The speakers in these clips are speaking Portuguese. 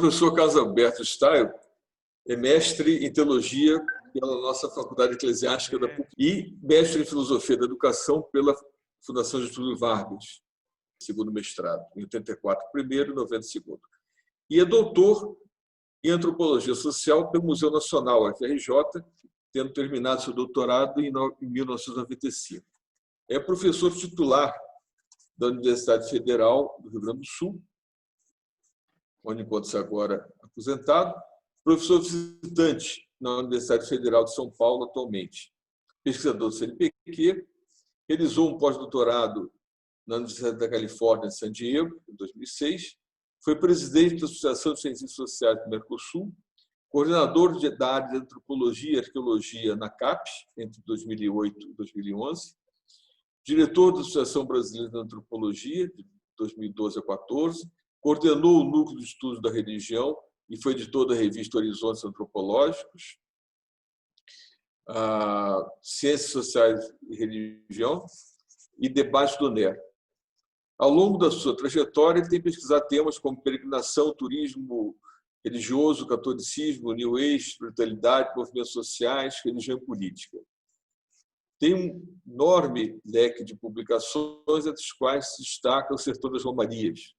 professor Carlos Alberto Stail é mestre em teologia pela nossa Faculdade Eclesiástica da PUC e mestre em filosofia da educação pela Fundação Getúlio Vargas, segundo mestrado, em 84 primeiro e 90 segundo. E é doutor em antropologia social pelo Museu Nacional, UFRJ, tendo terminado seu doutorado em 1995. É professor titular da Universidade Federal do Rio Grande do Sul, onde encontra-se agora aposentado, professor visitante na Universidade Federal de São Paulo atualmente, pesquisador do CNPq, realizou um pós-doutorado na Universidade da Califórnia, em San Diego, em 2006, foi presidente da Associação de Ciências Sociais do Mercosul, coordenador da área de Antropologia e Arqueologia na CAPES, entre 2008 e 2011, diretor da Associação Brasileira de Antropologia, de 2012 a 2014, coordenou o Núcleo de Estudos da Religião e foi editor da revista Horizontes Antropológicos, Ciências Sociais e Religião e Debates do NER. Ao longo da sua trajetória, ele tem pesquisado temas como peregrinação, turismo religioso, catolicismo, New Age, espiritualidade, movimentos sociais, religião e política. Tem um enorme leque de publicações, entre as quais se destaca O Sertão das Romarias,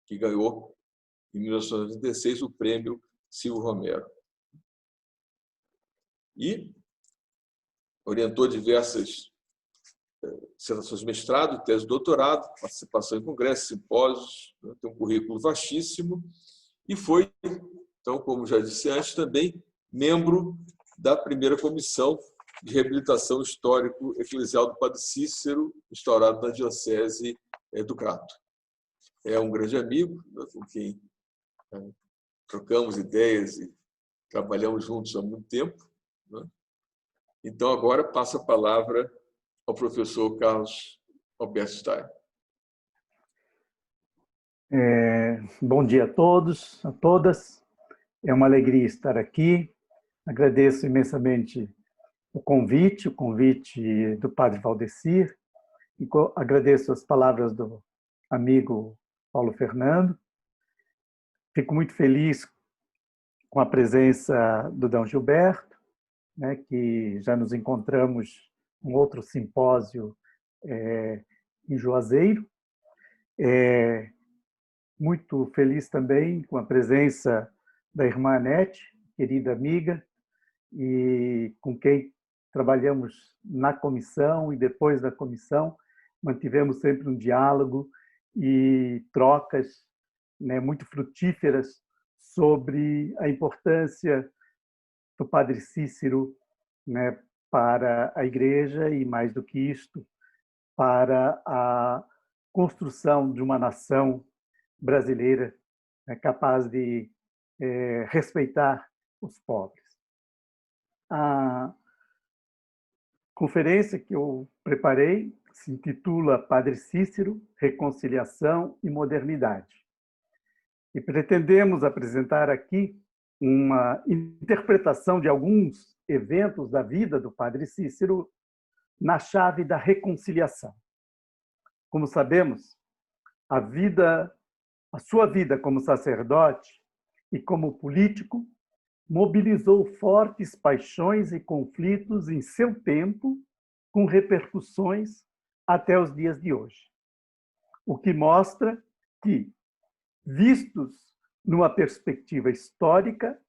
que ganhou, em 1996, o prêmio Silvio Romero. E orientou diversas dissertações de mestrado, tese de doutorado, participação em congressos, simpósios, tem um currículo vastíssimo e foi, então, como já disse antes, também membro da primeira comissão de reabilitação histórico-eclesial do Padre Cícero, instaurado na Diocese do Crato. É um grande amigo, com quem trocamos ideias e trabalhamos juntos há muito tempo. Então, agora passo a palavra ao professor Carlos Alberto Stail. Bom dia a todos, a todas. É uma alegria estar aqui. Agradeço imensamente o convite do Padre Valdecir. E agradeço as palavras do amigo Paulo Fernando. Fico muito feliz com a presença do D. Gilberto, né, que já nos encontramos em outro simpósio em Juazeiro. Muito feliz também com a presença da irmã Anete, querida amiga, e com quem trabalhamos na comissão e depois da comissão, mantivemos sempre um diálogo e trocas, né, muito frutíferas sobre a importância do Padre Cícero, né, para a Igreja e, mais do que isto, para a construção de uma nação brasileira capaz de respeitar os pobres. A conferência que eu preparei se intitula Padre Cícero, Reconciliação e Modernidade. E pretendemos apresentar aqui uma interpretação de alguns eventos da vida do Padre Cícero na chave da reconciliação. Como sabemos, a sua vida como sacerdote e como político mobilizou fortes paixões e conflitos em seu tempo, com repercussões até os dias de hoje. O que mostra que, vistos numa perspectiva histórica,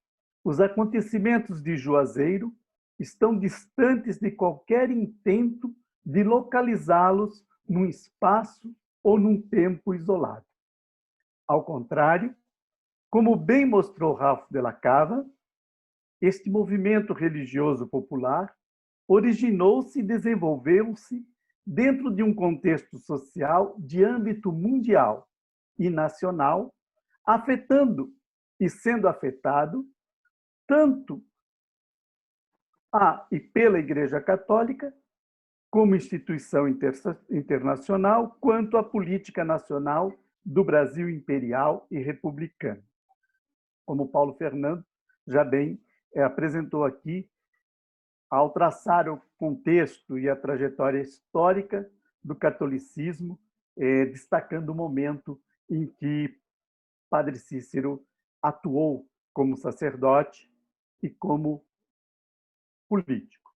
os acontecimentos de Juazeiro estão distantes de qualquer intento de localizá-los num espaço ou num tempo isolado. Ao contrário, como bem mostrou Ralph de la Cava, este movimento religioso popular originou-se e desenvolveu-se dentro de um contexto social de âmbito mundial e nacional, afetando e sendo afetado tanto a e pela Igreja Católica, como instituição internacional, quanto a política nacional do Brasil imperial e republicano. Como Paulo Fernando já bem apresentou aqui, ao traçar o contexto e a trajetória histórica do catolicismo, destacando o momento em que Padre Cícero atuou como sacerdote e como político.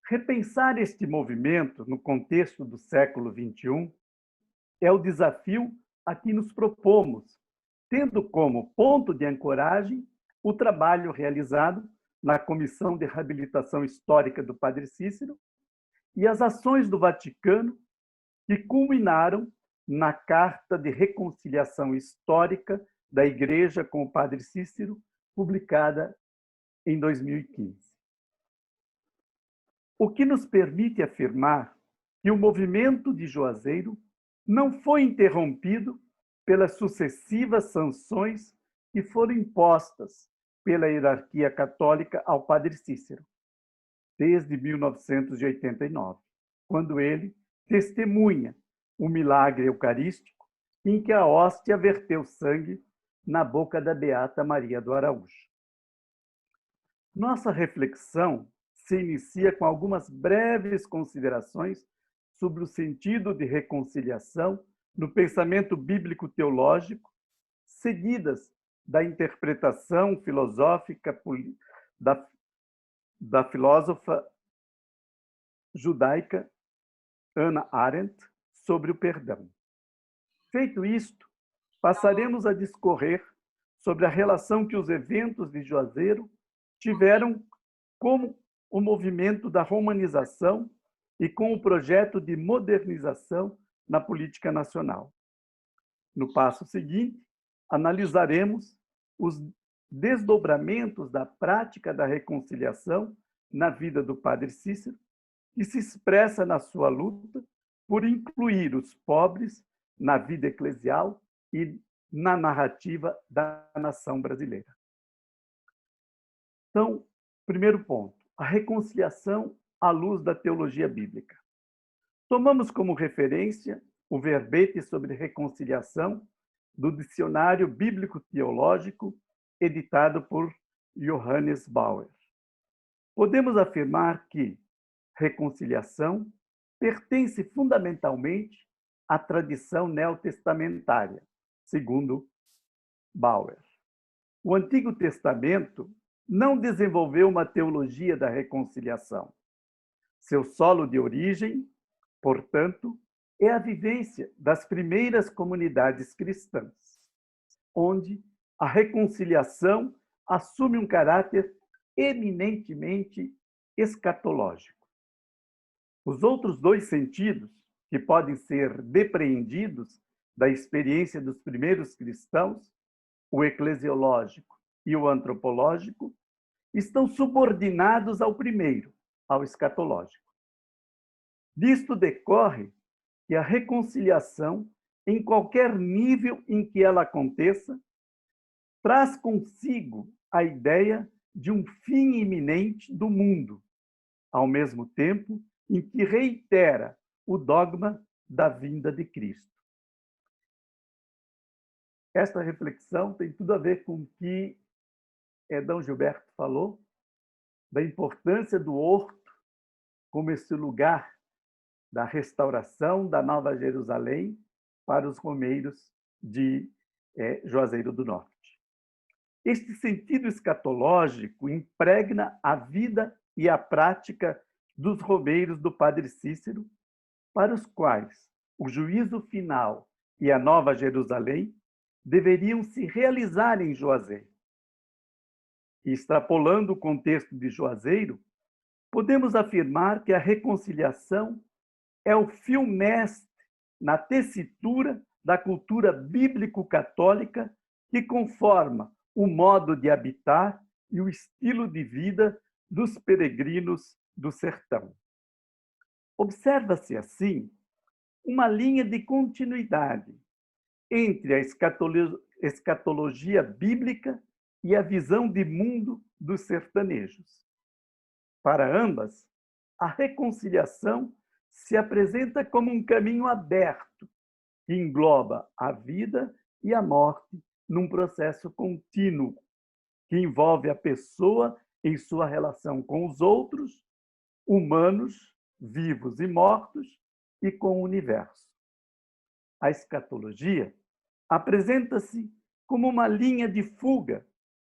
Repensar este movimento no contexto do século XXI é o desafio a que nos propomos, tendo como ponto de ancoragem o trabalho realizado na Comissão de Reabilitação Histórica do Padre Cícero e as ações do Vaticano que culminaram na Carta de Reconciliação Histórica da Igreja com o Padre Cícero, publicada em 2015. O que nos permite afirmar que o movimento de Juazeiro não foi interrompido pelas sucessivas sanções que foram impostas pela hierarquia católica ao Padre Cícero, desde 1989, quando ele testemunha o milagre eucarístico em que a hóstia verteu sangue na boca da Beata Maria do Araújo. Nossa reflexão se inicia com algumas breves considerações sobre o sentido de reconciliação no pensamento bíblico-teológico, seguidas da interpretação filosófica da filósofa judaica Hannah Arendt sobre o perdão. Feito isto, passaremos a discorrer sobre a relação que os eventos de Juazeiro tiveram com o movimento da romanização e com o projeto de modernização na política nacional. No passo seguinte, analisaremos os desdobramentos da prática da reconciliação na vida do Padre Cícero, que se expressa na sua luta por incluir os pobres na vida eclesial e na narrativa da nação brasileira. Então, primeiro ponto, a reconciliação à luz da teologia bíblica. Tomamos como referência o verbete sobre reconciliação do Dicionário Bíblico-Teológico, editado por Johannes Bauer. Podemos afirmar que reconciliação pertence fundamentalmente à tradição neotestamentária, segundo Bauer. O Antigo Testamento não desenvolveu uma teologia da reconciliação. Seu solo de origem, portanto, é a vivência das primeiras comunidades cristãs, onde a reconciliação assume um caráter eminentemente escatológico. Os outros dois sentidos, que podem ser depreendidos da experiência dos primeiros cristãos, o eclesiológico e o antropológico, estão subordinados ao primeiro, ao escatológico. Disto decorre que a reconciliação, em qualquer nível em que ela aconteça, traz consigo a ideia de um fim iminente do mundo, ao mesmo tempo em que reitera o dogma da vinda de Cristo. Esta reflexão tem tudo a ver com o que D. Gilberto falou, da importância do horto como esse lugar da restauração da Nova Jerusalém para os romeiros de Juazeiro do Norte. Este sentido escatológico impregna a vida e a prática dos romeiros do Padre Cícero, para os quais o juízo final e a Nova Jerusalém deveriam se realizar em Juazeiro. E, extrapolando o contexto de Juazeiro, podemos afirmar que a reconciliação é o fio mestre na tessitura da cultura bíblico-católica que conforma o modo de habitar e o estilo de vida dos peregrinos do sertão. Observa-se, assim, uma linha de continuidade entre a escatologia bíblica e a visão de mundo dos sertanejos. Para ambas, a reconciliação se apresenta como um caminho aberto que engloba a vida e a morte num processo contínuo que envolve a pessoa em sua relação com os outros, humanos, vivos e mortos, e com o universo. A escatologia apresenta-se como uma linha de fuga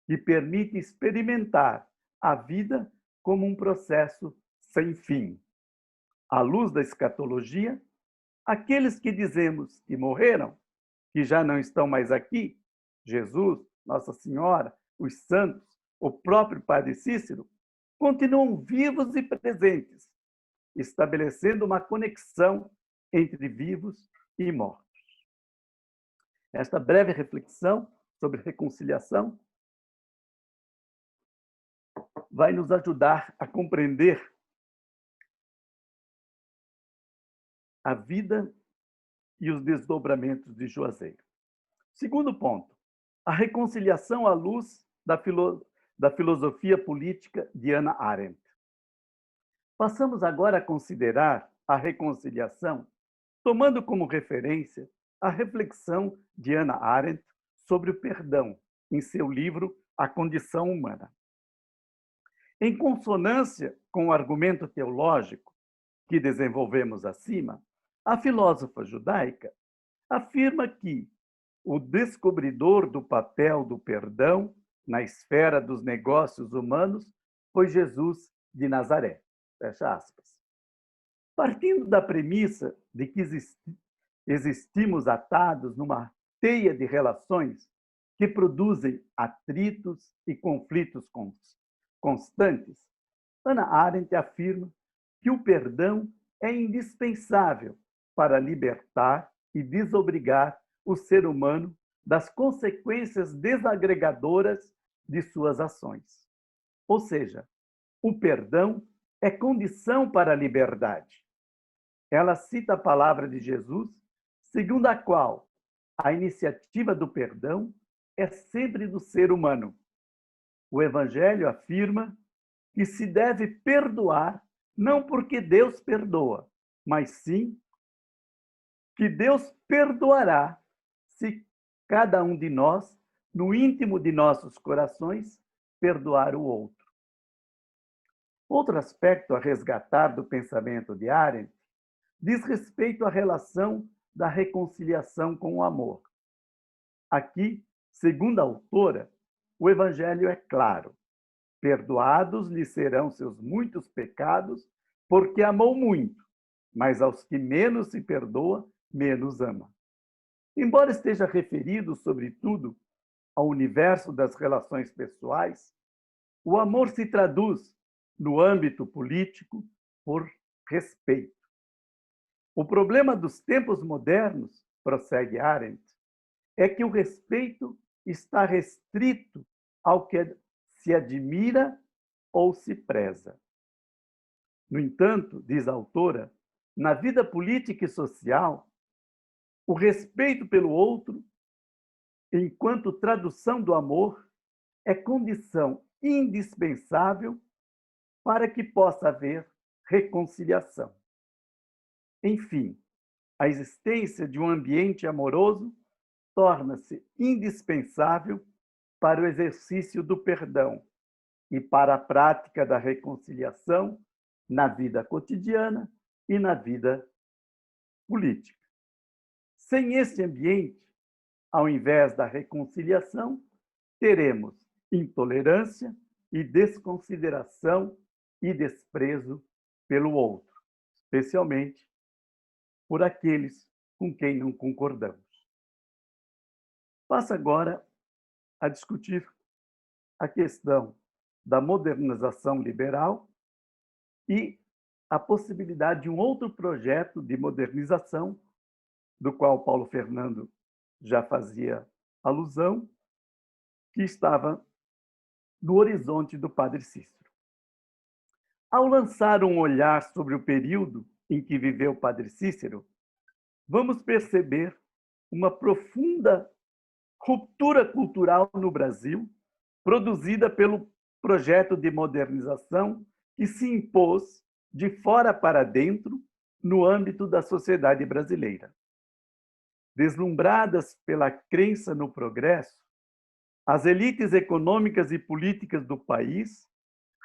que permite experimentar a vida como um processo sem fim. À luz da escatologia, aqueles que dizemos que morreram, que já não estão mais aqui, Jesus, Nossa Senhora, os santos, o próprio Padre Cícero, continuam vivos e presentes, estabelecendo uma conexão entre vivos e mortos. Esta breve reflexão sobre reconciliação vai nos ajudar a compreender a vida e os desdobramentos de Juazeiro. Segundo ponto, a reconciliação à luz da filosofia política de Hannah Arendt. Passamos agora a considerar a reconciliação tomando como referência a reflexão de Hannah Arendt sobre o perdão em seu livro A Condição Humana. Em consonância com o argumento teológico que desenvolvemos acima, a filósofa judaica afirma que o descobridor do papel do perdão na esfera dos negócios humanos foi Jesus de Nazaré. Fecha aspas. Partindo da premissa de que existimos atados numa teia de relações que produzem atritos e conflitos constantes, Hannah Arendt afirma que o perdão é indispensável para libertar e desobrigar o ser humano das consequências desagregadoras de suas ações. Ou seja, o perdão é condição para a liberdade. Ela cita a palavra de Jesus, segundo a qual a iniciativa do perdão é sempre do ser humano. O Evangelho afirma que se deve perdoar não porque Deus perdoa, mas sim que Deus perdoará se cada um de nós, no íntimo de nossos corações, perdoar o outro. Outro aspecto a resgatar do pensamento de Arendt diz respeito à relação da reconciliação com o amor. Aqui, segundo a autora, o Evangelho é claro. Perdoados lhe serão seus muitos pecados, porque amou muito, mas aos que menos se perdoa, menos ama. Embora esteja referido, sobretudo, ao universo das relações pessoais, o amor se traduz, no âmbito político, por respeito. O problema dos tempos modernos, prossegue Arendt, é que o respeito está restrito ao que se admira ou se preza. No entanto, diz a autora, na vida política e social, o respeito pelo outro, enquanto tradução do amor, é condição indispensável para que possa haver reconciliação. Enfim, a existência de um ambiente amoroso torna-se indispensável para o exercício do perdão e para a prática da reconciliação na vida cotidiana e na vida política. Sem esse ambiente, ao invés da reconciliação, teremos intolerância e desconsideração e desprezo pelo outro, especialmente por aqueles com quem não concordamos. Passo agora a discutir a questão da modernização liberal e a possibilidade de um outro projeto de modernização, do qual Paulo Fernando já fazia alusão, que estava no horizonte do Padre Cícero. Ao lançar um olhar sobre o período em que viveu o Padre Cícero, vamos perceber uma profunda ruptura cultural no Brasil, produzida pelo projeto de modernização que se impôs de fora para dentro no âmbito da sociedade brasileira. Deslumbradas pela crença no progresso, as elites econômicas e políticas do país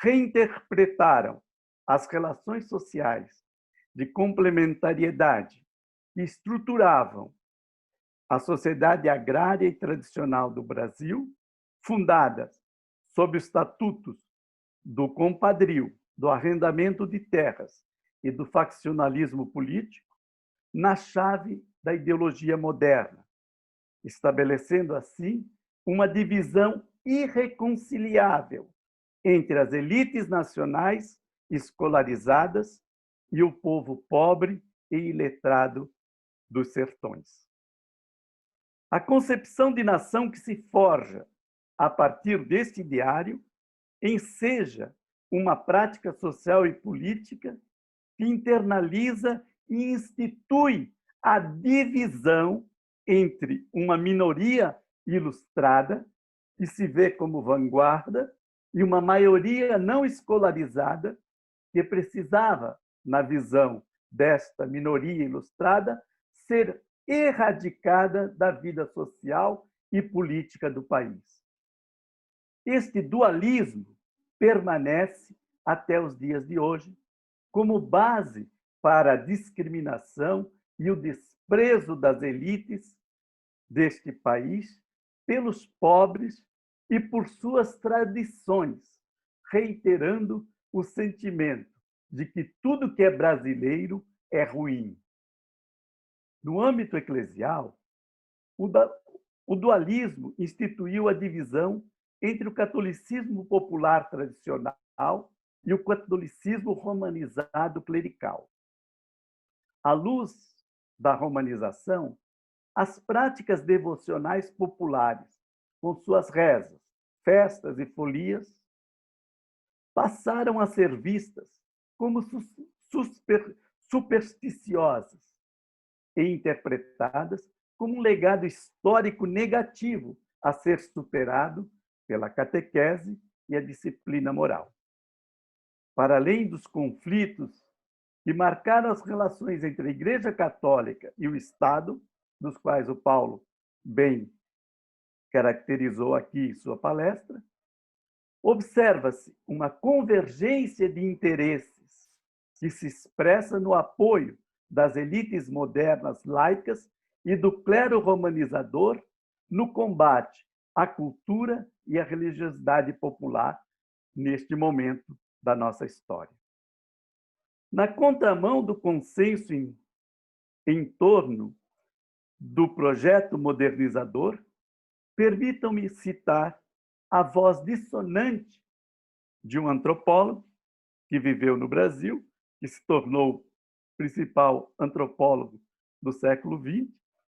reinterpretaram as relações sociais de complementariedade que estruturavam a sociedade agrária e tradicional do Brasil, fundada sob os estatutos do compadrio, do arrendamento de terras e do faccionalismo político, na chave da ideologia moderna, estabelecendo assim uma divisão irreconciliável entre as elites nacionais escolarizadas e o povo pobre e iletrado dos sertões. A concepção de nação que se forja a partir deste ideário enseja uma prática social e política que internaliza e institui a divisão entre uma minoria ilustrada, que se vê como vanguarda, e uma maioria não escolarizada, que precisava, na visão desta minoria ilustrada, ser erradicada da vida social e política do país. Este dualismo permanece até os dias de hoje como base para a discriminação e o desprezo das elites deste país pelos pobres e por suas tradições, reiterando o sentimento de que tudo que é brasileiro é ruim. No âmbito eclesial, o dualismo instituiu a divisão entre o catolicismo popular tradicional e o catolicismo romanizado clerical. À luz da romanização, as práticas devocionais populares, com suas rezas, festas e folias, passaram a ser vistas como supersticiosas e interpretadas como um legado histórico negativo a ser superado pela catequese e a disciplina moral. Para além dos conflitos que marcaram as relações entre a Igreja Católica e o Estado, dos quais o Paulo bem caracterizou aqui em sua palestra, observa-se uma convergência de interesses que se expressa no apoio das elites modernas laicas e do clero romanizador no combate à cultura e à religiosidade popular neste momento da nossa história. Na contramão do consenso em torno do projeto modernizador, permitam-me citar a voz dissonante de um antropólogo que viveu no Brasil, que se tornou o principal antropólogo do século XX,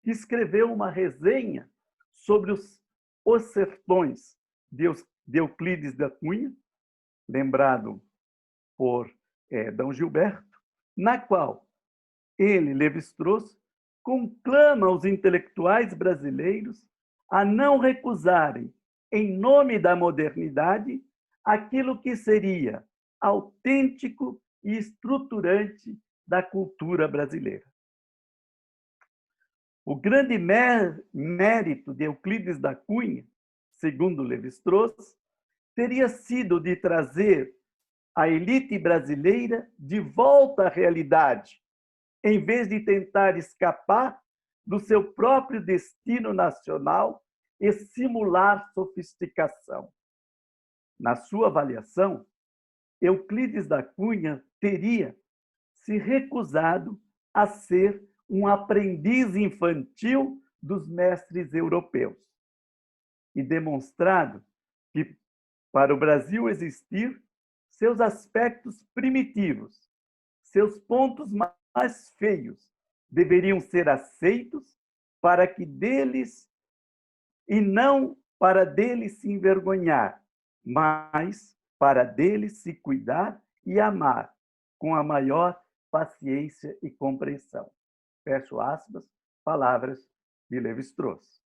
que escreveu uma resenha sobre os sertões de Euclides da Cunha, lembrado por D. Gilberto, na qual ele, Lévi-Strauss, conclama os intelectuais brasileiros a não recusarem, em nome da modernidade, aquilo que seria autêntico e estruturante da cultura brasileira. O grande mérito de Euclides da Cunha, segundo Lévi-Strauss, teria sido de trazer a elite brasileira de volta à realidade, em vez de tentar escapar do seu próprio destino nacional e simular sofisticação. Na sua avaliação, Euclides da Cunha teria se recusado a ser um aprendiz infantil dos mestres europeus e demonstrado que, para o Brasil existir, seus aspectos primitivos, seus pontos mais feios, deveriam ser aceitos para que deles, e não para deles se envergonhar, mas para deles se cuidar e amar com a maior paciência e compreensão. Fecho aspas, palavras de Lévi-Strauss.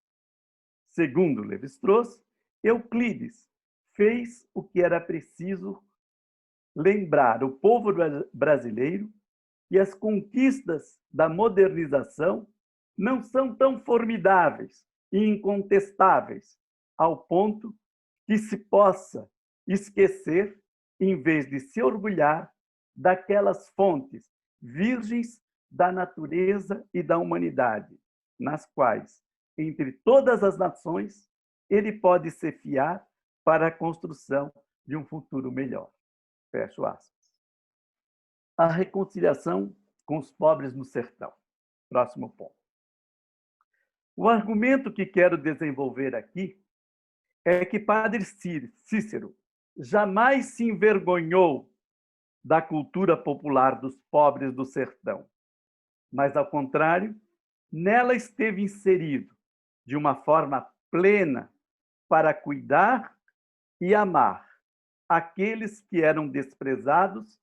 Segundo Lévi-Strauss, Euclides fez o que era preciso lembrar o povo brasileiro que as conquistas da modernização não são tão formidáveis e incontestáveis ao ponto que se possa esquecer, em vez de se orgulhar, daquelas fontes virgens da natureza e da humanidade, nas quais entre todas as nações, ele pode se fiar para a construção de um futuro melhor. Fecho aspas. A reconciliação com os pobres no sertão. Próximo ponto. O argumento que quero desenvolver aqui é que Padre Cícero jamais se envergonhou da cultura popular dos pobres do sertão, mas, ao contrário, nela esteve inserido de uma forma plena para cuidar e amar aqueles que eram desprezados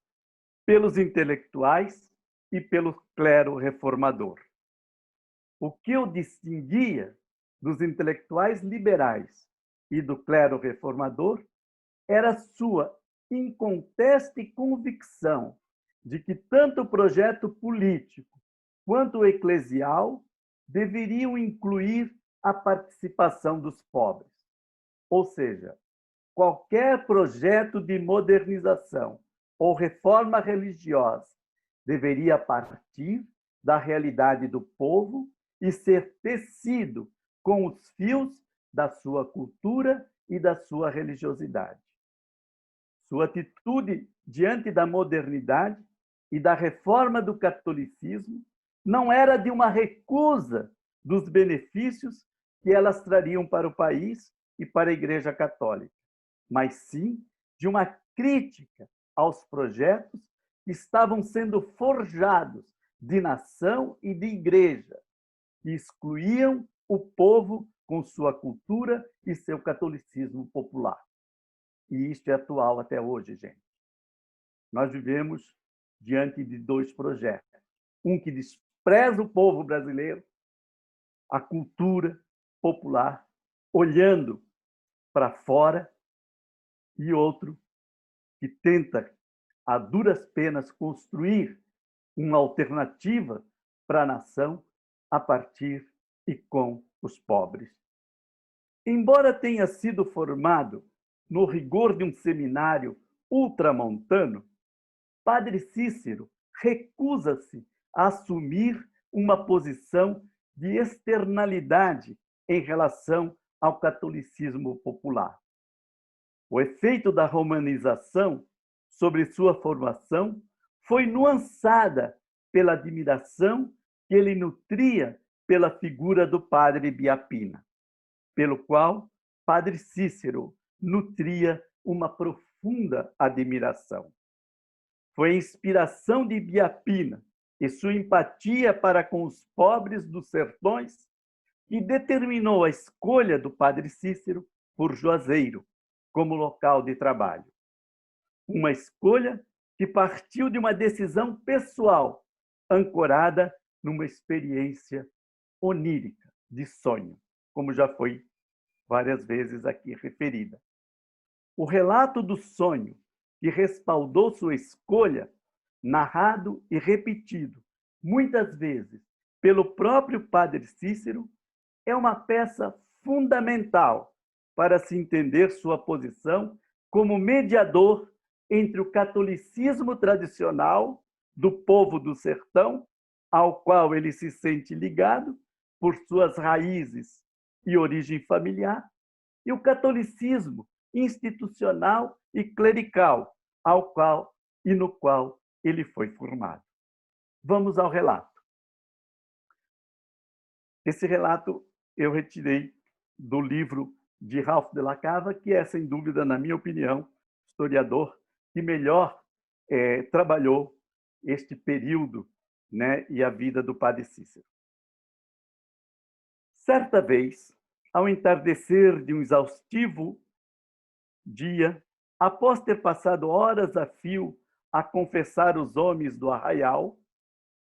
pelos intelectuais e pelo clero reformador. O que o distinguia dos intelectuais liberais e do clero reformador era sua inconteste convicção de que tanto o projeto político quanto o eclesial deveriam incluir a participação dos pobres. Ou seja, qualquer projeto de modernização ou reforma religiosa deveria partir da realidade do povo e ser tecido com os fios da sua cultura e da sua religiosidade. Sua atitude diante da modernidade e da reforma do catolicismo não era de uma recusa dos benefícios que elas trariam para o país e para a Igreja Católica, mas sim de uma crítica aos projetos que estavam sendo forjados de nação e de igreja, que excluíam o povo com sua cultura e seu catolicismo popular. E isto é atual até hoje, gente. Nós vivemos diante de dois projetos. Um que despreza o povo brasileiro, a cultura popular, olhando para fora, e outro que tenta, a duras penas, construir uma alternativa para a nação a partir e com os pobres. Embora tenha sido formado no rigor de um seminário ultramontano, Padre Cícero recusa-se a assumir uma posição de externalidade em relação ao catolicismo popular. O efeito da romanização sobre sua formação foi nuançada pela admiração que ele nutria pela figura do padre Biapina, pelo qual Padre Cícero nutria uma profunda admiração. Foi a inspiração de Biapina e sua empatia para com os pobres dos sertões que determinou a escolha do Padre Cícero por Juazeiro como local de trabalho. Uma escolha que partiu de uma decisão pessoal, ancorada numa experiência onírica, de sonho, como já foi várias vezes aqui referida. O relato do sonho que respaldou sua escolha, narrado e repetido muitas vezes pelo próprio Padre Cícero, é uma peça fundamental para se entender sua posição como mediador entre o catolicismo tradicional do povo do sertão, ao qual ele se sente ligado por suas raízes e origem familiar, e o catolicismo institucional e clerical, ao qual e no qual ele foi formado. Vamos ao relato. Esse relato eu retirei do livro de Ralph de la Cava, que é, sem dúvida, na minha opinião, historiador que melhor trabalhou este período, né, e a vida do Padre Cícero. Certa vez, ao entardecer de um exaustivo dia, após ter passado horas a fio a confessar os homens do arraial,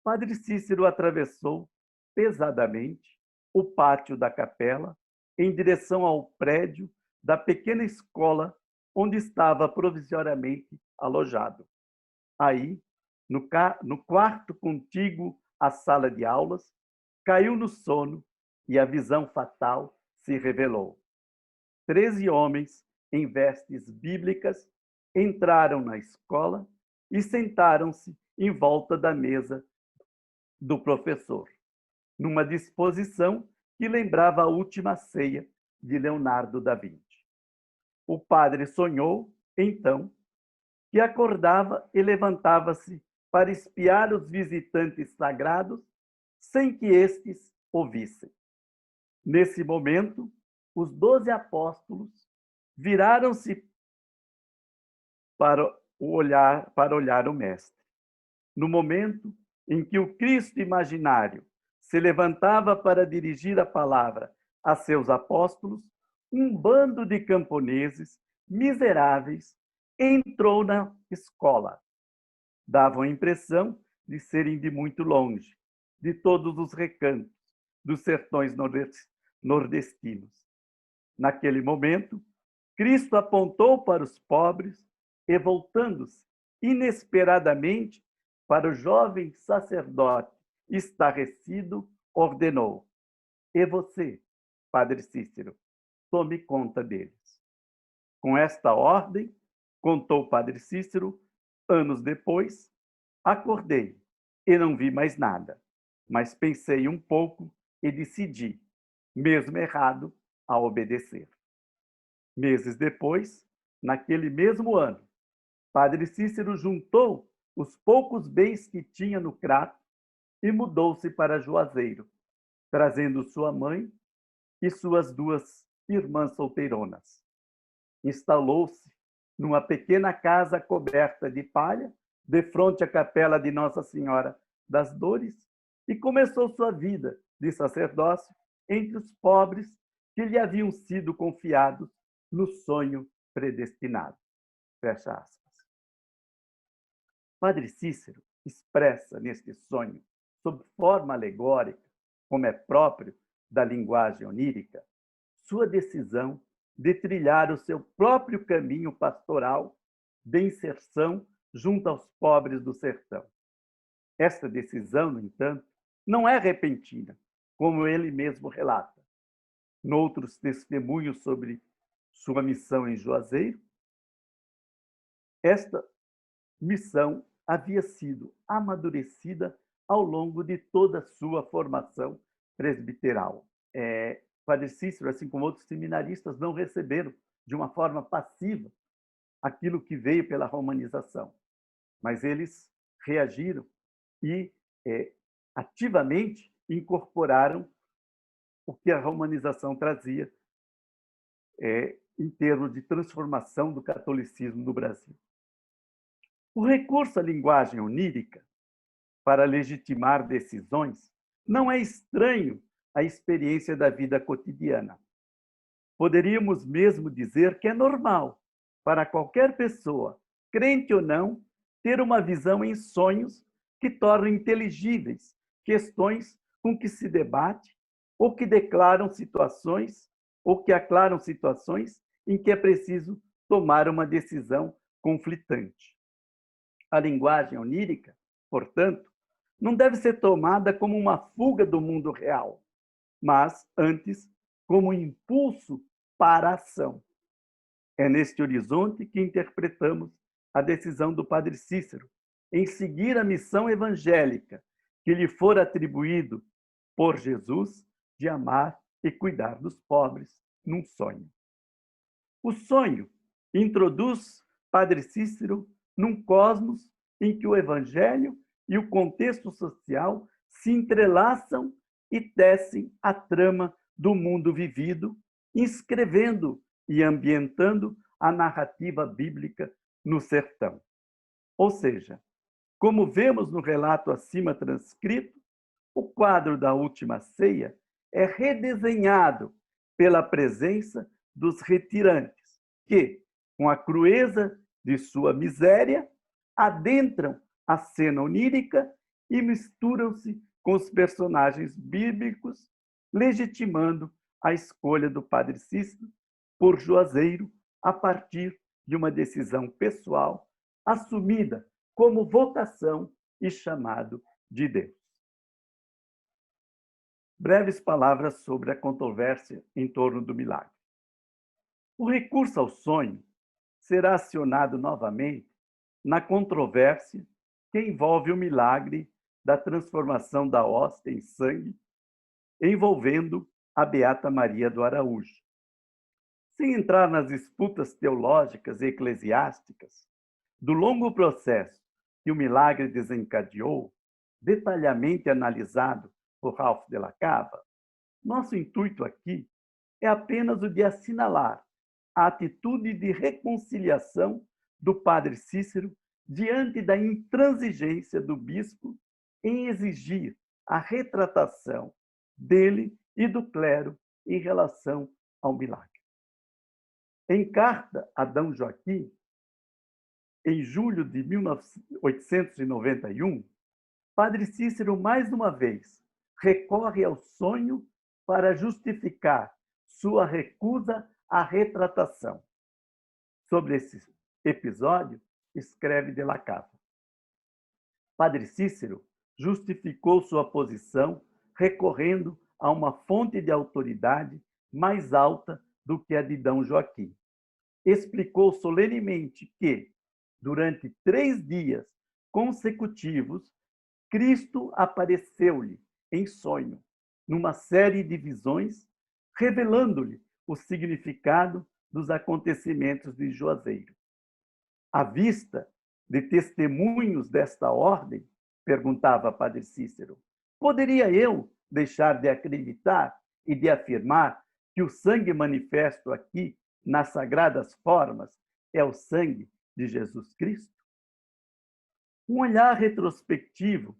Padre Cícero atravessou pesadamente o pátio da capela em direção ao prédio da pequena escola onde estava provisoriamente alojado. Aí, no quarto contíguo à sala de aulas, caiu no sono e a visão fatal se revelou. 13 homens em vestes bíblicas entraram na escola e sentaram-se em volta da mesa do professor, numa disposição que lembrava a última ceia de Leonardo da Vinci. O padre sonhou, então, que acordava e levantava-se para espiar os visitantes sagrados sem que estes o vissem. Nesse momento, os 12 apóstolos viraram-se para olhar o Mestre. No momento em que o Cristo imaginário se levantava para dirigir a palavra a seus apóstolos, um bando de camponeses miseráveis entrou na escola. Davam a impressão de serem de muito longe, de todos os recantos, dos sertões nordestinos. Naquele momento, Cristo apontou para os pobres e, voltando-se inesperadamente para o jovem sacerdote estarrecido, ordenou: "E você, Padre Cícero, tome conta deles." Com esta ordem, contou Padre Cícero, anos depois, acordei e não vi mais nada, mas pensei um pouco e decidi, mesmo errado, a obedecer. Meses depois, naquele mesmo ano, Padre Cícero juntou os poucos bens que tinha no Crato e mudou-se para Juazeiro, trazendo sua mãe e suas 2 irmãs solteironas. Instalou-se numa pequena casa coberta de palha, de frente à capela de Nossa Senhora das Dores, e começou sua vida de sacerdócio entre os pobres que lhe haviam sido confiados no sonho predestinado. Fecha aspas. Padre Cícero expressa neste sonho, sob forma alegórica, como é próprio da linguagem onírica, sua decisão de trilhar o seu próprio caminho pastoral de inserção junto aos pobres do sertão. Esta decisão, no entanto, não é repentina, como ele mesmo relata. Noutros testemunhos sobre sua missão em Juazeiro, esta missão havia sido amadurecida ao longo de toda a sua formação presbiteral. Padre Cícero, assim como outros seminaristas, não receberam de uma forma passiva aquilo que veio pela romanização, mas eles reagiram e ativamente incorporaram o que a romanização trazia em termos de transformação do catolicismo no Brasil. O recurso à linguagem onírica para legitimar decisões não é estranho à experiência da vida cotidiana. Poderíamos mesmo dizer que é normal para qualquer pessoa, crente ou não, ter uma visão em sonhos que tornam inteligíveis questões com que se debate ou que aclaram situações em que é preciso tomar uma decisão conflitante. A linguagem onírica, portanto, não deve ser tomada como uma fuga do mundo real, mas, antes, como um impulso para a ação. É neste horizonte que interpretamos a decisão do Padre Cícero em seguir a missão evangélica que lhe for atribuído por Jesus de amar e cuidar dos pobres num sonho. O sonho introduz Padre Cícero num cosmos em que o evangelho e o contexto social se entrelaçam e tecem a trama do mundo vivido, inscrevendo e ambientando a narrativa bíblica no sertão. Ou seja, como vemos no relato acima transcrito, o quadro da última ceia é redesenhado pela presença dos retirantes, que, com a crueza de sua miséria, adentram a cena onírica e misturam-se com os personagens bíblicos, legitimando a escolha do Padre Cícero por Juazeiro a partir de uma decisão pessoal assumida como vocação e chamado de Deus. Breves palavras sobre a controvérsia em torno do milagre. O recurso ao sonho será acionado novamente na controvérsia que envolve o milagre da transformação da hóstia em sangue, envolvendo a Beata Maria do Araújo. Sem entrar nas disputas teológicas e eclesiásticas, do longo processo que o milagre desencadeou, detalhadamente analisado por Ralph de la Cava, nosso intuito aqui é apenas o de assinalar a atitude de reconciliação do padre Cícero diante da intransigência do bispo em exigir a retratação dele e do clero em relação ao milagre. Em carta a D. Joaquim, em julho de 1891, padre Cícero, mais uma vez, recorre ao sonho para justificar sua recusa à retratação. Sobre esse episódio, escreve de la Cava. Padre Cícero justificou sua posição recorrendo a uma fonte de autoridade mais alta do que a de D. Joaquim. Explicou solenemente que, durante 3 dias consecutivos, Cristo apareceu-lhe em sonho, numa série de visões, revelando-lhe o significado dos acontecimentos de Juazeiro. À vista de testemunhos desta ordem, perguntava padre Cícero, poderia eu deixar de acreditar e de afirmar que o sangue manifesto aqui nas sagradas formas é o sangue de Jesus Cristo? Um olhar retrospectivo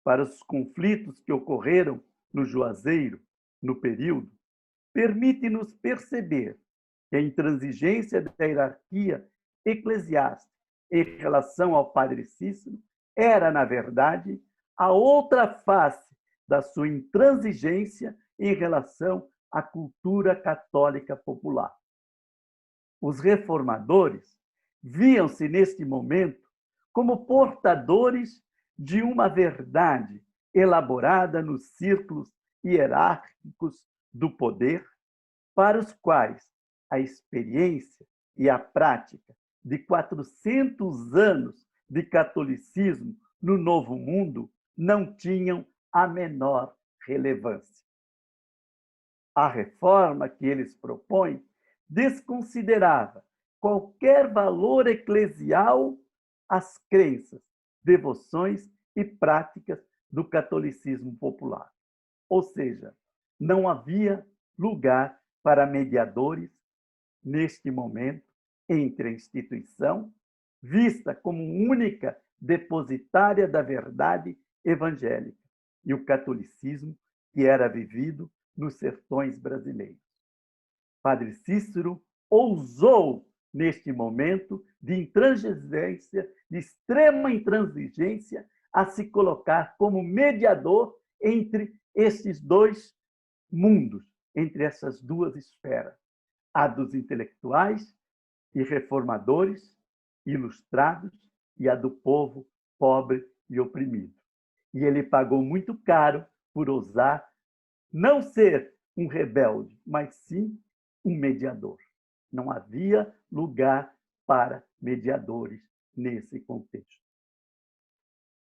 para os conflitos que ocorreram no Juazeiro, no período, permite-nos perceber que a intransigência da hierarquia eclesiástica em relação ao padre Cícero era, na verdade, a outra face da sua intransigência em relação à cultura católica popular. Os reformadores viam-se, neste momento, como portadores de uma verdade elaborada nos círculos hierárquicos do poder, para os quais a experiência e a prática de 400 anos de catolicismo no Novo Mundo não tinham a menor relevância. A reforma que eles propõem desconsiderava qualquer valor eclesial às crenças, devoções e práticas do catolicismo popular. Ou seja, não havia lugar para mediadores neste momento entre a instituição, vista como única depositária da verdade evangélica, e o catolicismo que era vivido nos sertões brasileiros. Padre Cícero ousou, neste momento de intransigência, de extrema intransigência, a se colocar como mediador entre esses dois mundos, entre essas duas esferas, a dos intelectuais e reformadores, ilustrados, e a do povo pobre e oprimido. E ele pagou muito caro por ousar não ser um rebelde, mas sim um mediador. Não havia lugar para mediadores nesse contexto.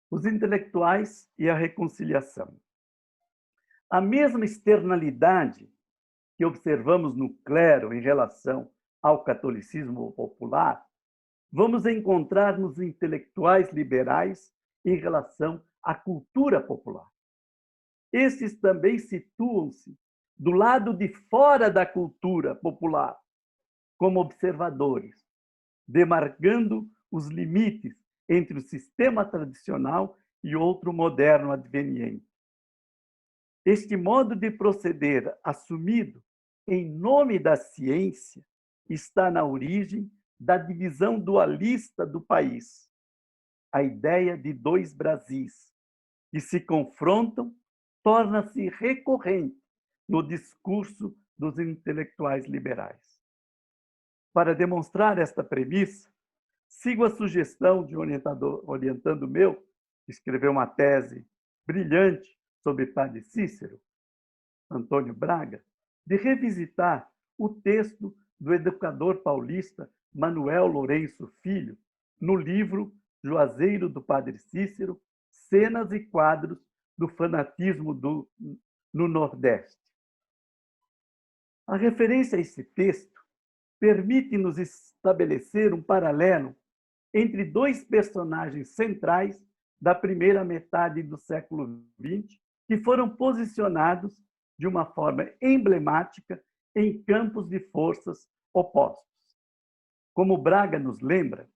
Os intelectuais e a reconciliação. A mesma externalidade que observamos no clero em relação ao catolicismo popular, vamos encontrar nos intelectuais liberais em relação à cultura popular. Estes também situam-se do lado de fora da cultura popular, como observadores, demarcando os limites entre o sistema tradicional e outro moderno adveniente. Este modo de proceder assumido em nome da ciência está na origem da divisão dualista do país, a ideia de 2 Brasis, que se confrontam, torna-se recorrente no discurso dos intelectuais liberais. Para demonstrar esta premissa, sigo a sugestão de um orientando meu, que escreveu uma tese brilhante sobre padre Cícero, Antônio Braga, de revisitar o texto do educador paulista Manuel Lourenço Filho, no livro Juazeiro do Padre Cícero, Cenas e Quadros do Fanatismo no Nordeste. A referência a esse texto permite-nos estabelecer um paralelo entre dois personagens centrais da primeira metade do século XX, que foram posicionados de uma forma emblemática em campos de forças opostos. Como Braga nos lembra,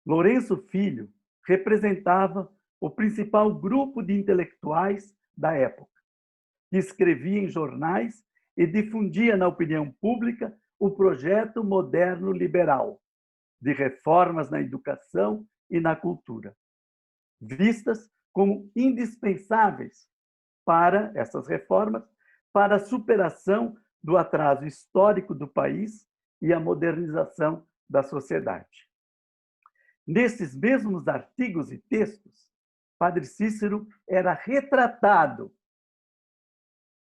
Lourenço Filho representava o principal grupo de intelectuais da época, que escrevia em jornais e difundia na opinião pública o projeto moderno liberal de reformas na educação e na cultura, vistas como indispensáveis para essas reformas, para a superação do atraso histórico do país e a modernização da sociedade. Nesses mesmos artigos e textos, Padre Cícero era retratado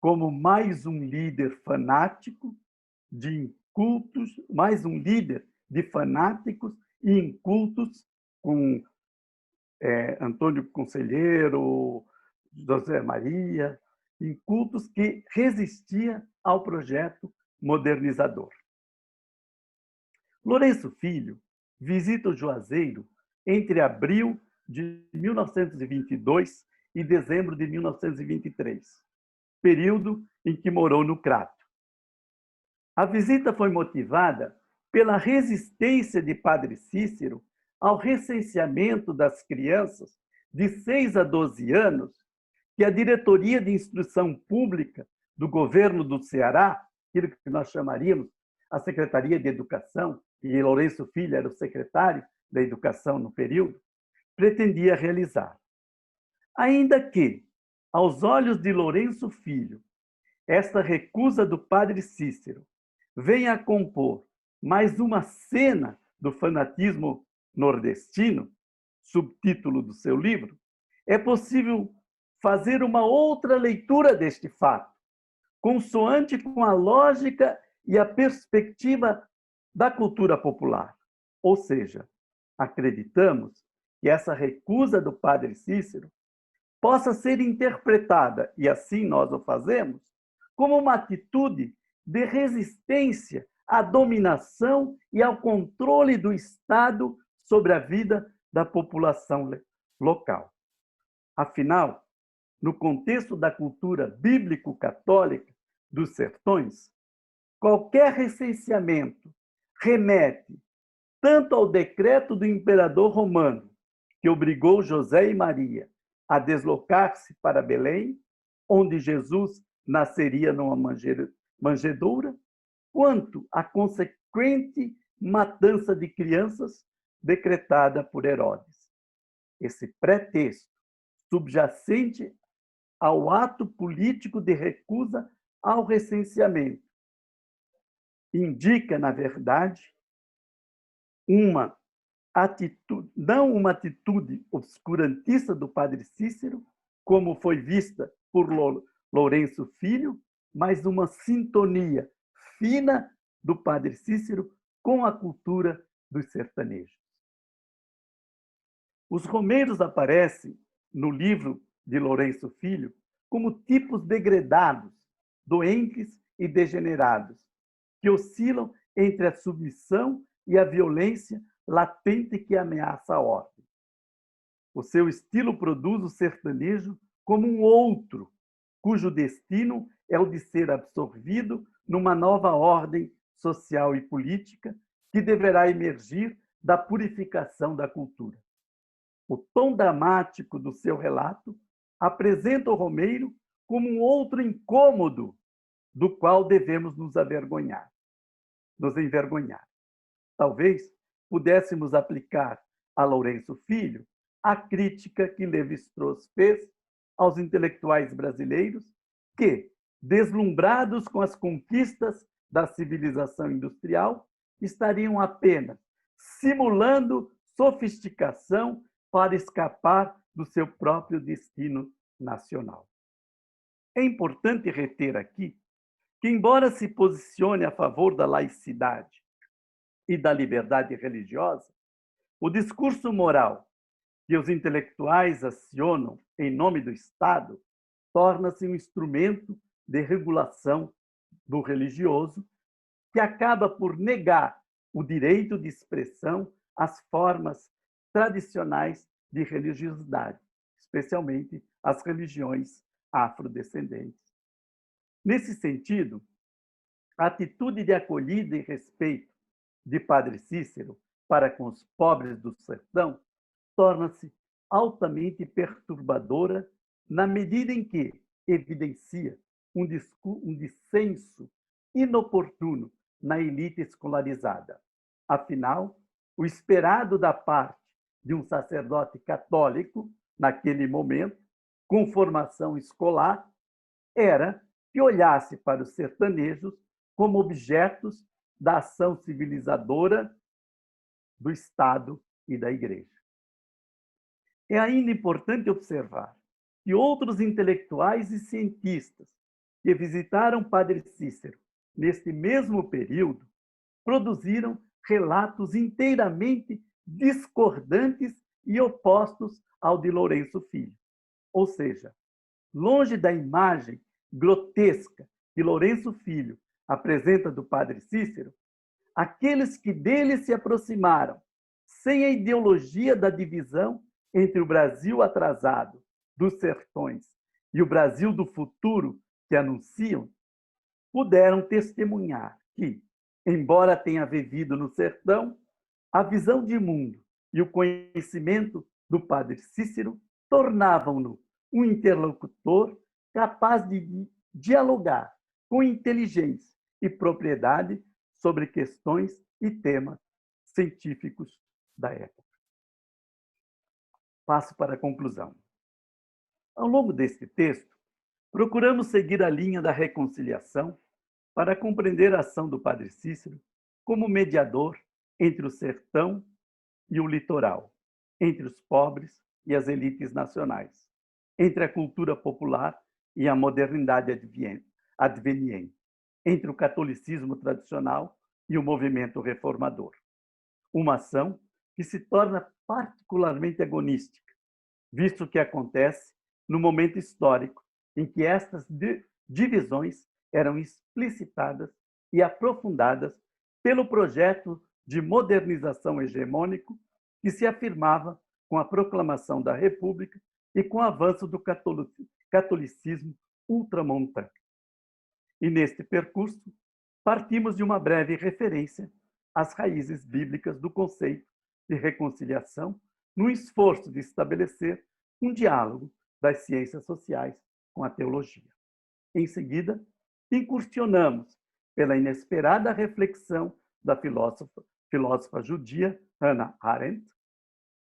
como mais um líder fanático de incultos, mais um líder de fanáticos e incultos, com Antônio Conselheiro, José Maria, incultos que resistia ao projeto modernizador. Lourenço Filho visita o Juazeiro entre abril de 1922 e dezembro de 1923, período em que morou no Crato. A visita foi motivada pela resistência de Padre Cícero ao recenseamento das crianças de 6 a 12 anos que a Diretoria de Instrução Pública do governo do Ceará, aquilo que nós chamaríamos a Secretaria de Educação, e Lourenço Filho era o secretário da Educação no período, pretendia realizar. Ainda que, aos olhos de Lourenço Filho, esta recusa do Padre Cícero venha a compor mais uma cena do fanatismo nordestino, subtítulo do seu livro, é possível fazer uma outra leitura deste fato, consoante com a lógica e a perspectiva da cultura popular. Ou seja, acreditamos que essa recusa do Padre Cícero possa ser interpretada, e assim nós o fazemos, como uma atitude de resistência à dominação e ao controle do Estado sobre a vida da população local. Afinal, no contexto da cultura bíblico-católica dos sertões, qualquer recenseamento remete tanto ao decreto do imperador romano, que obrigou José e Maria a deslocar-se para Belém, onde Jesus nasceria numa manjedoura, quanto à consequente matança de crianças decretada por Herodes. Esse pretexto, subjacente ao ato político de recusa ao recenseamento, indica, na verdade, uma atitude, não uma atitude obscurantista do Padre Cícero, como foi vista por Lourenço Filho, mas uma sintonia fina do Padre Cícero com a cultura dos sertanejos. Os romeiros aparecem no livro de Lourenço Filho como tipos degredados, doentes e degenerados, que oscilam entre a submissão e a violência latente que ameaça a ordem. O seu estilo produz o sertanejo como um outro, cujo destino é o de ser absorvido numa nova ordem social e política que deverá emergir da purificação da cultura. O tom dramático do seu relato apresenta o romeiro como um outro incômodo do qual devemos nos envergonhar. Talvez pudéssemos aplicar a Lourenço Filho a crítica que Lévi-Strauss fez aos intelectuais brasileiros que, deslumbrados com as conquistas da civilização industrial, estariam apenas simulando sofisticação para escapar do seu próprio destino nacional. É importante reter aqui que, embora se posicione a favor da laicidade e da liberdade religiosa, o discurso moral que os intelectuais acionam em nome do Estado torna-se um instrumento de regulação do religioso, que acaba por negar o direito de expressão às formas tradicionais de religiosidade, especialmente as religiões afrodescendentes. Nesse sentido, a atitude de acolhida e respeito de Padre Cícero para com os pobres do sertão torna-se altamente perturbadora na medida em que evidencia um dissenso inoportuno na elite escolarizada. Afinal, o esperado da parte de um sacerdote católico, naquele momento, com formação escolar, era que olhasse para os sertanejos como objetos da ação civilizadora do Estado e da Igreja. É ainda importante observar que outros intelectuais e cientistas que visitaram Padre Cícero neste mesmo período produziram relatos inteiramente discordantes e opostos ao de Lourenço Filho. Ou seja, longe da imagem grotesca que Lourenço Filho apresenta do Padre Cícero, aqueles que dele se aproximaram sem a ideologia da divisão entre o Brasil atrasado dos sertões e o Brasil do futuro que anunciam, puderam testemunhar que, embora tenha vivido no sertão, a visão de mundo e o conhecimento do Padre Cícero tornavam-no um interlocutor capaz de dialogar com inteligência e propriedade sobre questões e temas científicos da época. Passo para a conclusão. Ao longo deste texto, procuramos seguir a linha da reconciliação para compreender a ação do Padre Cícero como mediador entre o sertão e o litoral, entre os pobres e as elites nacionais, entre a cultura popular e a modernidade adveniente, entre o catolicismo tradicional e o movimento reformador. Uma ação que se torna particularmente agonística, visto que acontece no momento histórico em que estas divisões eram explicitadas e aprofundadas pelo projeto de modernização hegemônico que se afirmava com a proclamação da República e com o avanço do catolicismo ultramontano. E neste percurso, partimos de uma breve referência às raízes bíblicas do conceito de reconciliação, no esforço de estabelecer um diálogo das ciências sociais com a teologia. Em seguida, incursionamos pela inesperada reflexão da filósofa judia Hannah Arendt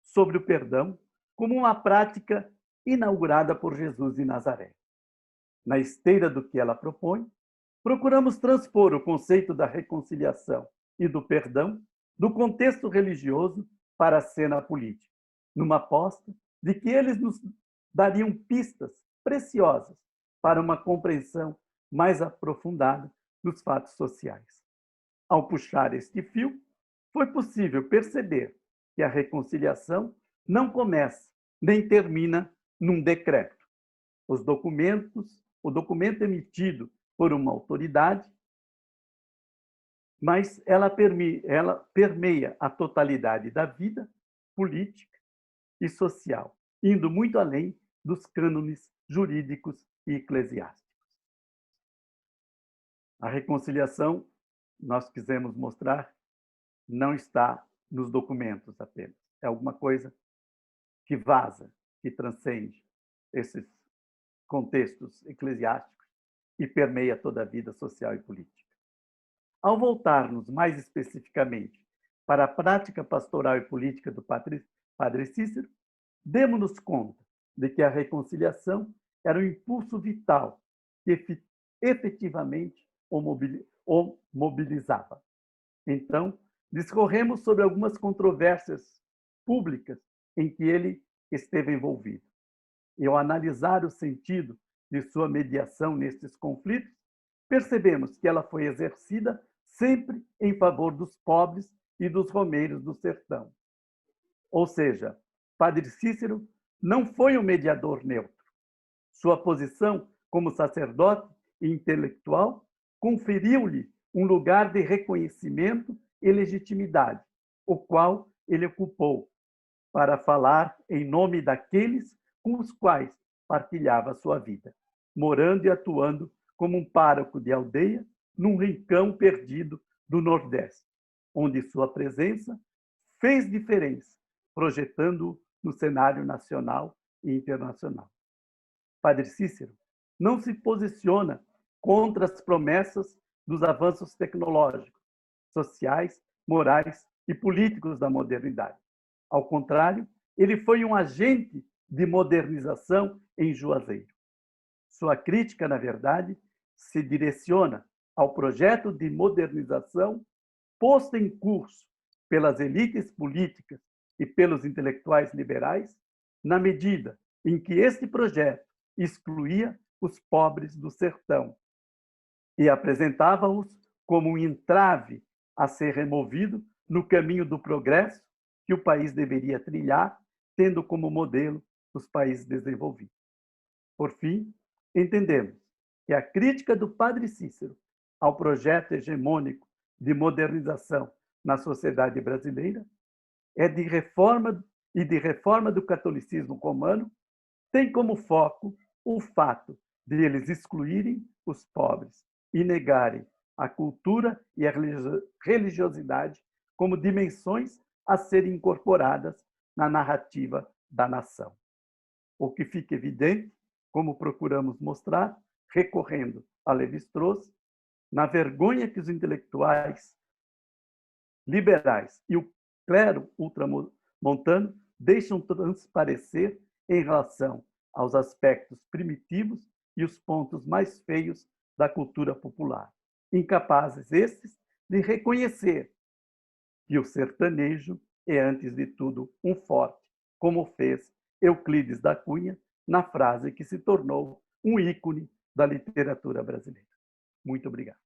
sobre o perdão como uma prática inaugurada por Jesus de Nazaré. Na esteira do que ela propõe, procuramos transpor o conceito da reconciliação e do perdão do contexto religioso para a cena política, numa aposta de que eles nos dariam pistas preciosas para uma compreensão mais aprofundada dos fatos sociais. Ao puxar este fio, foi possível perceber que a reconciliação não começa nem termina num decreto. O documento emitido por uma autoridade, mas ela permeia a totalidade da vida política e social, indo muito além dos cânones jurídicos e eclesiásticos. A reconciliação, nós quisemos mostrar, não está nos documentos apenas. É alguma coisa que vaza, que transcende esses contextos eclesiásticos e permeia toda a vida social e política. Ao voltarmos mais especificamente para a prática pastoral e política do Padre Cícero, demos-nos conta de que a reconciliação era um impulso vital que efetivamente o mobilizava. Então, discorremos sobre algumas controvérsias públicas em que ele esteve envolvido. E ao analisar o sentido de sua mediação nestes conflitos, percebemos que ela foi exercida sempre em favor dos pobres e dos romeiros do sertão. Ou seja, Padre Cícero não foi um mediador neutro. Sua posição como sacerdote e intelectual conferiu-lhe um lugar de reconhecimento e legitimidade, o qual ele ocupou para falar em nome daqueles com os quais partilhava sua vida, morando e atuando como um pároco de aldeia num rincão perdido do Nordeste, onde sua presença fez diferença, projetando no cenário nacional e internacional. Padre Cícero não se posiciona contra as promessas dos avanços tecnológicos, sociais, morais e políticos da modernidade. Ao contrário, ele foi um agente de modernização em Juazeiro. Sua crítica, na verdade, se direciona ao projeto de modernização posto em curso pelas elites políticas e pelos intelectuais liberais, na medida em que este projeto excluía os pobres do sertão e apresentava-os como um entrave a ser removido no caminho do progresso que o país deveria trilhar, tendo como modelo os países desenvolvidos. Por fim, entendemos que a crítica do Padre Cícero ao projeto hegemônico de modernização na sociedade brasileira é de reforma do catolicismo romano, tem como foco o fato de eles excluírem os pobres e negarem a cultura e a religiosidade como dimensões a serem incorporadas na narrativa da nação. O que fica evidente, como procuramos mostrar, recorrendo a Lévi-Strauss, na vergonha que os intelectuais liberais e o clero ultramontano deixam transparecer em relação aos aspectos primitivos e os pontos mais feios da cultura popular, incapazes estes de reconhecer que o sertanejo é, antes de tudo, um forte, como fez Euclides da Cunha na frase que se tornou um ícone da literatura brasileira. Muito obrigado.